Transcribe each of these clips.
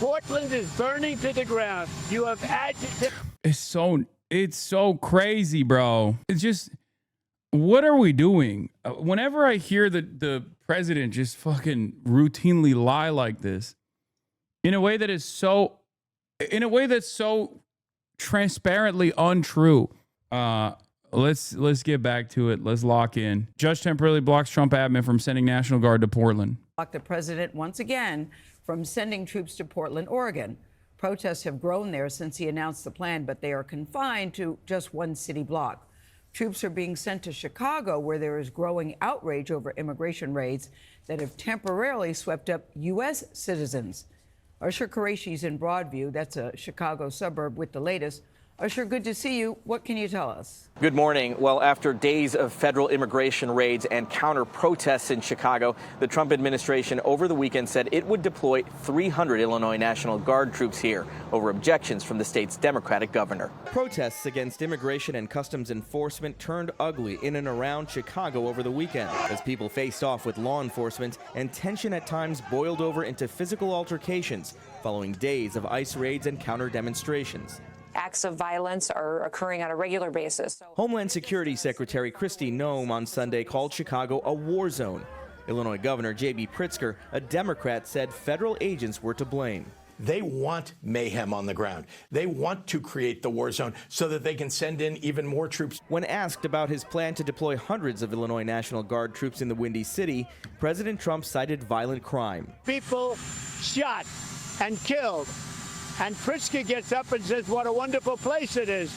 Portland is burning to the ground. You have agitated. It's so crazy, bro. It's just, what are we doing? Whenever I hear the president just fucking routinely lie like this, in a way that's so transparently untrue. Let's get back to it. Let's lock in. Judge temporarily blocks Trump admin from sending National Guard to Portland. Blocked the president once again from sending troops to Portland, Oregon. Protests have grown there since he announced the plan, but they are confined to just one city block. Troops are being sent to Chicago, where there is growing outrage over immigration raids that have temporarily swept up U.S. citizens. Usher Qureshi's in Broadview, that's a Chicago suburb, with the latest. Usher, good to see you. What can you tell us? Good morning. Well, after days of federal immigration raids and counter protests in Chicago, the Trump administration over the weekend said it would deploy 300 Illinois National Guard troops here over objections from the state's Democratic governor. Protests against immigration and customs enforcement turned ugly in and around Chicago over the weekend as people faced off with law enforcement, and tension at times boiled over into physical altercations following days of ICE raids and counter demonstrations. Acts of violence are occurring on a regular basis. Homeland Security Secretary Kristi Noem on Sunday called Chicago a war zone. Illinois Governor J.B. Pritzker, a Democrat, said federal agents were to blame. They want mayhem on the ground. They want to create the war zone so that they can send in even more troops. When asked about his plan to deploy hundreds of Illinois National Guard troops in the Windy City, President Trump cited violent crime. People shot and killed. And Pritzker gets up and says what a wonderful place it is.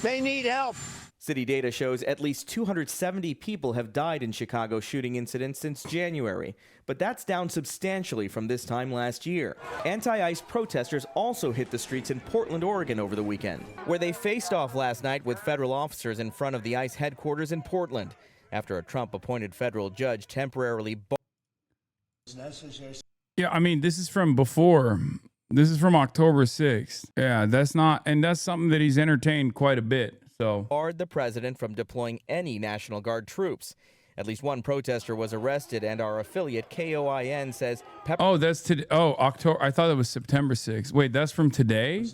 They need help. City data shows at least 270 people have died in Chicago shooting incidents since January, but that's down substantially from this time last year. Anti-ICE protesters also hit the streets in Portland, Oregon over the weekend, where they faced off last night with federal officers in front of the ICE headquarters in Portland after a Trump-appointed federal judge temporarily... Yeah, I mean, this is from before. This is from October 6th. Yeah, that's something that he's entertained quite a bit. So barred the president from deploying any National Guard troops. At least one protester was arrested, and our affiliate KOIN says... that's today. Oh, October. I thought it was September 6th. Wait, that's from today?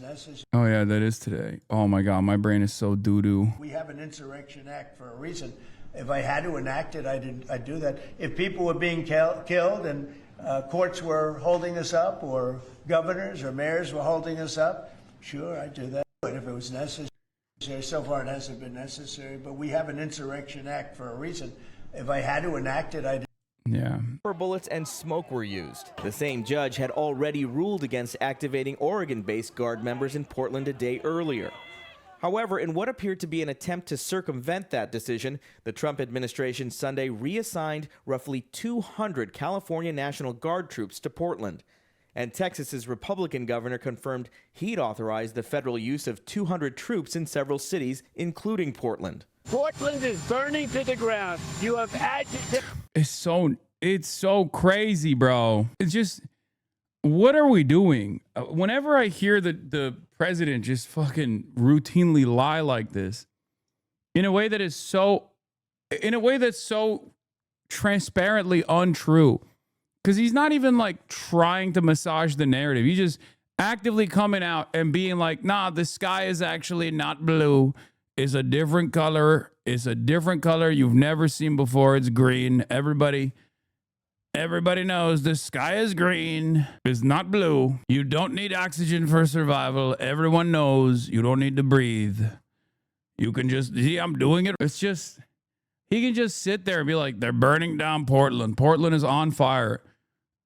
Oh, yeah, that is today. Oh, my God, my brain is so doo-doo. We have an Insurrection Act for a reason. If I had to enact it, I'd do that. If people were being killed and courts were holding us up, or governors or mayors were holding us up, sure, I'd do that. But if it was necessary, so far it hasn't been necessary, but we have an Insurrection Act for a reason. If I had to enact it, I'd... Yeah. Bullets and smoke were used. The same judge had already ruled against activating Oregon-based Guard members in Portland a day earlier. However, in what appeared to be an attempt to circumvent that decision, the Trump administration Sunday reassigned roughly 200 California National Guard troops to Portland. And Texas's Republican governor confirmed he'd authorized the federal use of 200 troops in several cities, including Portland. Portland is burning to the ground. You have agitated. It's so crazy, bro. It's just, what are we doing? Whenever I hear the president just fucking routinely lie like this, in a way that's so transparently untrue, because he's not even like trying to massage the narrative. He's just actively coming out and being like, nah, the sky is actually not blue. It's a different color. It's a different color you've never seen before. It's green. Everybody knows the sky is green. It's not blue. You don't need oxygen for survival. Everyone knows you don't need to breathe. You can just see I'm doing it. It's just, he can just sit there and be like, they're burning down Portland. Portland is on fire.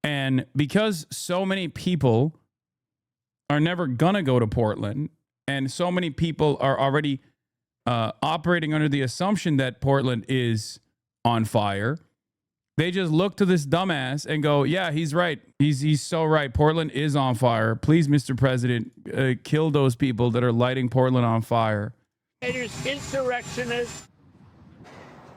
And because so many people are never going to go to Portland, and so many people are already operating under the assumption that Portland is on fire, they just look to this dumbass and go, yeah, he's right. He's so right. Portland is on fire. Please, Mr. President, kill those people that are lighting Portland on fire. Insurrectionists.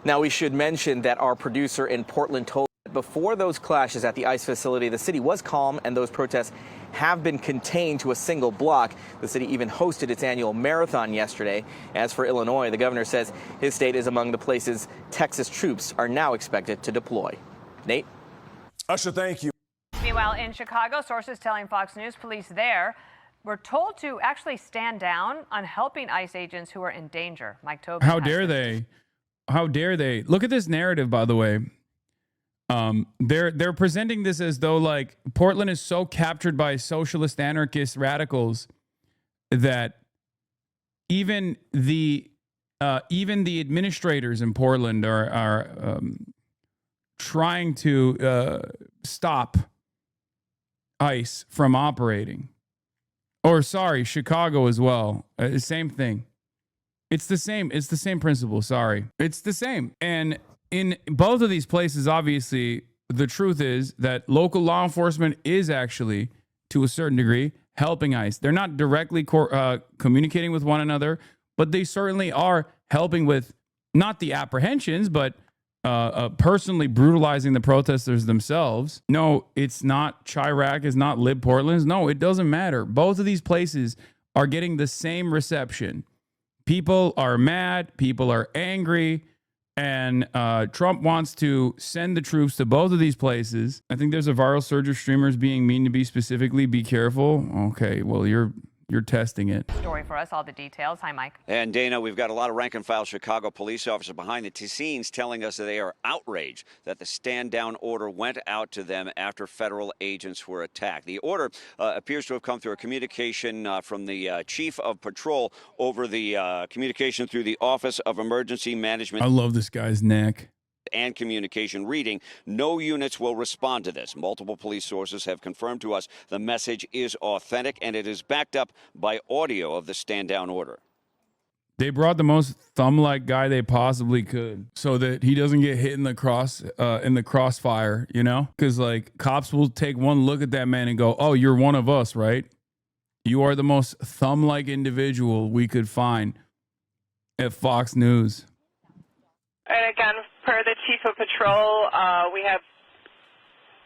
Now, we should mention that our producer in Portland told before those clashes at the ICE facility, the city was calm and those protests have been contained to a single block. The city even hosted its annual marathon yesterday. As for Illinois, the governor says his state is among the places Texas troops are now expected to deploy. Nate? Usher, thank you. Meanwhile, Meanwhile, in Chicago, sources telling Fox News police there were told to actually stand down on helping ICE agents who are in danger. Mike Tobin. How dare they? How dare they? Look at this narrative, by the way. They're presenting this as though like Portland is so captured by socialist anarchist radicals that even the administrators in Portland are trying to stop ICE from operating. Or sorry, Chicago as well. Same thing. It's the same. It's the same principle. Sorry. It's the same. And in both of these places, obviously, the truth is that local law enforcement is actually, to a certain degree, helping ICE. They're not directly communicating with one another, but they certainly are helping with not the apprehensions, but personally brutalizing the protesters themselves. No, it's not Chirac, it's not Lib Portland's. No, it doesn't matter. Both of these places are getting the same reception. People are mad, people are angry, and Trump wants to send the troops to both of these places. I think there's a viral surge of streamers being mean to be specifically. Be careful. Okay, well, you're testing it. Story for us, all the details. Hi, Mike. And Dana, we've got a lot of rank and file Chicago police officers behind the scenes telling us that they are outraged that the stand down order went out to them after federal agents were attacked. The order appears to have come through a communication from the chief of patrol over the communication through the Office of Emergency Management. I love this guy's neck. And communication reading. No units will respond to this. Multiple police sources have confirmed to us the message is authentic and it is backed up by audio of the stand down order. They brought the most thumb-like guy they possibly could so that he doesn't get hit in the crossfire, you know? Because like cops will take one look at that man and go, "Oh, you're one of us, right? You are the most thumb-like individual we could find at Fox News." And again, per the chief of patrol, we have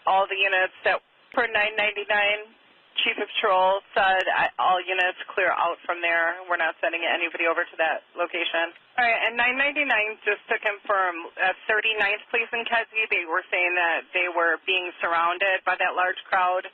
all the units that per 999, chief of patrol said all units clear out from there. We're not sending anybody over to that location. All right, and 999, just to confirm, 39th Police in Kedzie, they were saying that they were being surrounded by that large crowd,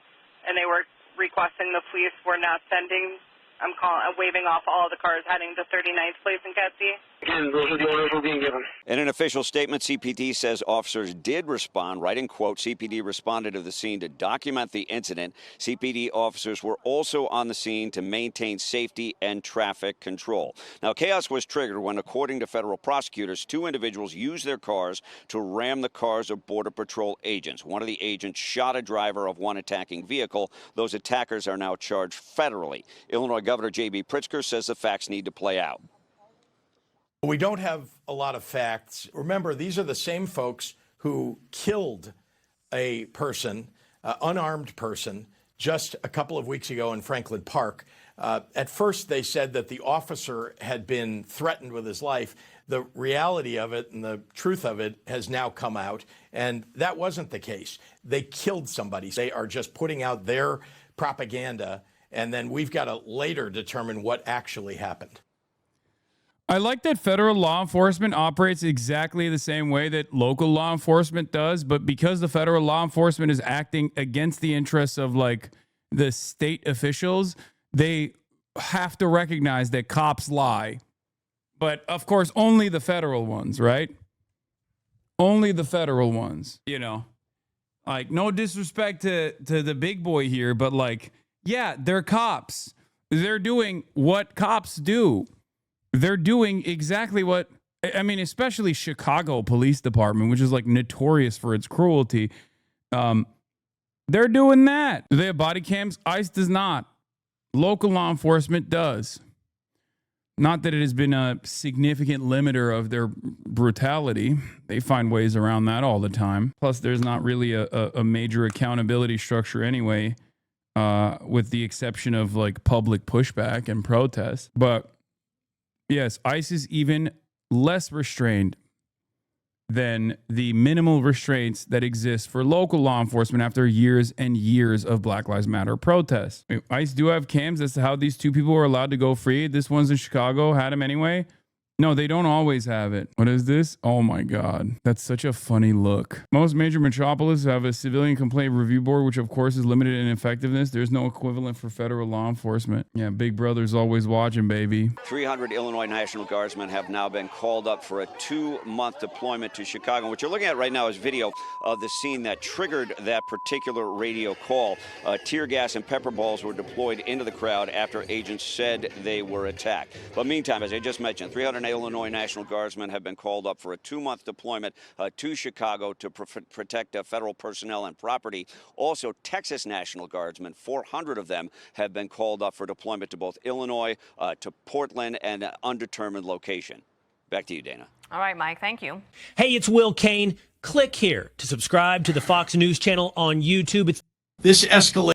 and they were requesting the police were not sending. I'm waving off all the cars heading to 39th Place in Kedzie. Again, those are the orders we're being given. In an official statement, CPD says officers did respond. Writing quote, CPD responded to the scene to document the incident. CPD officers were also on the scene to maintain safety and traffic control. Now, chaos was triggered when, according to federal prosecutors, two individuals used their cars to ram the cars of Border Patrol agents. One of the agents shot a driver of one attacking vehicle. Those attackers are now charged federally. Illinois Governor J.B. Pritzker says the facts need to play out. We don't have a lot of facts. Remember, these are the same folks who killed a person, unarmed person, just a couple of weeks ago in Franklin Park. At first, they said that the officer had been threatened with his life. The reality of it and the truth of it has now come out, and that wasn't the case. They killed somebody. They are just putting out their propaganda, and then we've got to later determine what actually happened. I like that federal law enforcement operates exactly the same way that local law enforcement does, but because the federal law enforcement is acting against the interests of like the state officials, they have to recognize that cops lie. But of course, only the federal ones, right? Only the federal ones, you know. Like, no disrespect to the big boy here, but like, yeah, they're cops. They're doing what cops do. They're doing exactly what, I mean, especially Chicago Police Department, which is like notorious for its cruelty. They're doing that. Do they have body cams? ICE does not. Local law enforcement does. Not that it has been a significant limiter of their brutality. They find ways around that all the time. Plus, there's not really a major accountability structure anyway, with the exception of like public pushback and protest. But yes, ICE is even less restrained than the minimal restraints that exist for local law enforcement after years and years of Black Lives Matter protests. ICE do have cams as to how these two people were allowed to go free. This one's in Chicago, had them anyway. No, they don't always have it. What is this? Oh my God. That's such a funny look. Most major metropolises have a civilian complaint review board, which of course is limited in effectiveness. There's no equivalent for federal law enforcement. Yeah, Big Brother's always watching, baby. 300 Illinois National Guardsmen have now been called up for a 2-month deployment to Chicago. What you're looking at right now is video of the scene that triggered that particular radio call. Tear gas and pepper balls were deployed into the crowd after agents said they were attacked. But meantime, as I just mentioned, 300 Illinois National Guardsmen have been called up for a 2-month deployment to Chicago to protect federal personnel and property. Also, Texas National Guardsmen, 400 of them, have been called up for deployment to both Illinois, to Portland, and an undetermined location. Back to you, Dana. All right, Mike, thank you. Hey, it's Will Kane. Click here to subscribe to the Fox News channel on YouTube. This escalates.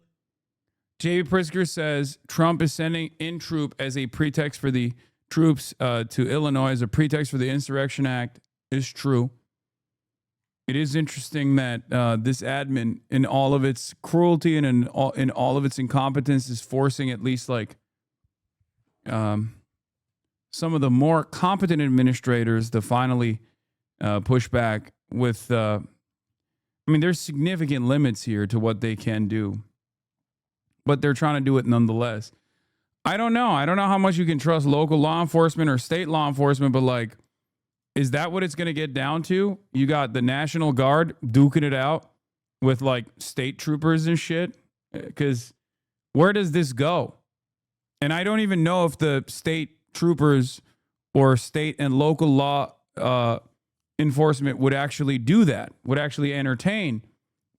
J.B. Pritzker says Trump is sending in troop as a pretext for the troops to Illinois as a pretext for the Insurrection Act is true. It is interesting that this admin, in all of its cruelty and in all of its incompetence, is forcing at least like some of the more competent administrators to finally push back with. I mean, there's significant limits here to what they can do, but they're trying to do it nonetheless. I don't know. I don't know how much you can trust local law enforcement or state law enforcement, but like, is that what it's going to get down to? You got the National Guard duking it out with like state troopers and shit? Because where does this go? And I don't even know if the state troopers or state and local law enforcement would actually do that, would actually entertain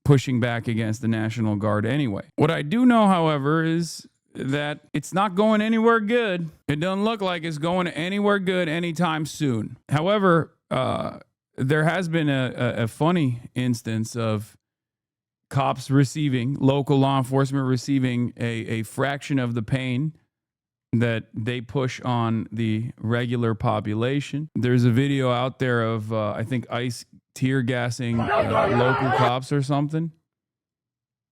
pushing back against the National Guard anyway. What I do know, however, is that it's not going anywhere good. It doesn't look like it's going anywhere good anytime soon. However, there has been a funny instance of cops receiving, local law enforcement receiving a fraction of the pain that they push on the regular population. There's a video out there of, I think, ICE tear gassing local cops or something.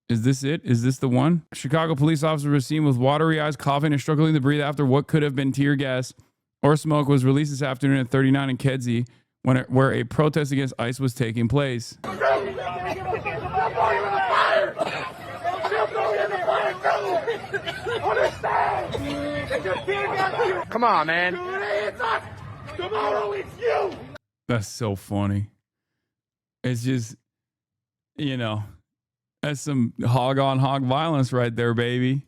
Is this it? Is this the one? Chicago police officer was seen with watery eyes, coughing and struggling to breathe after what could have been tear gas or smoke was released this afternoon at 39 in Kedzie, where a protest against ICE was taking place. Come on, man. That's so funny. It's just, you know, that's some hog-on-hog violence right there, baby.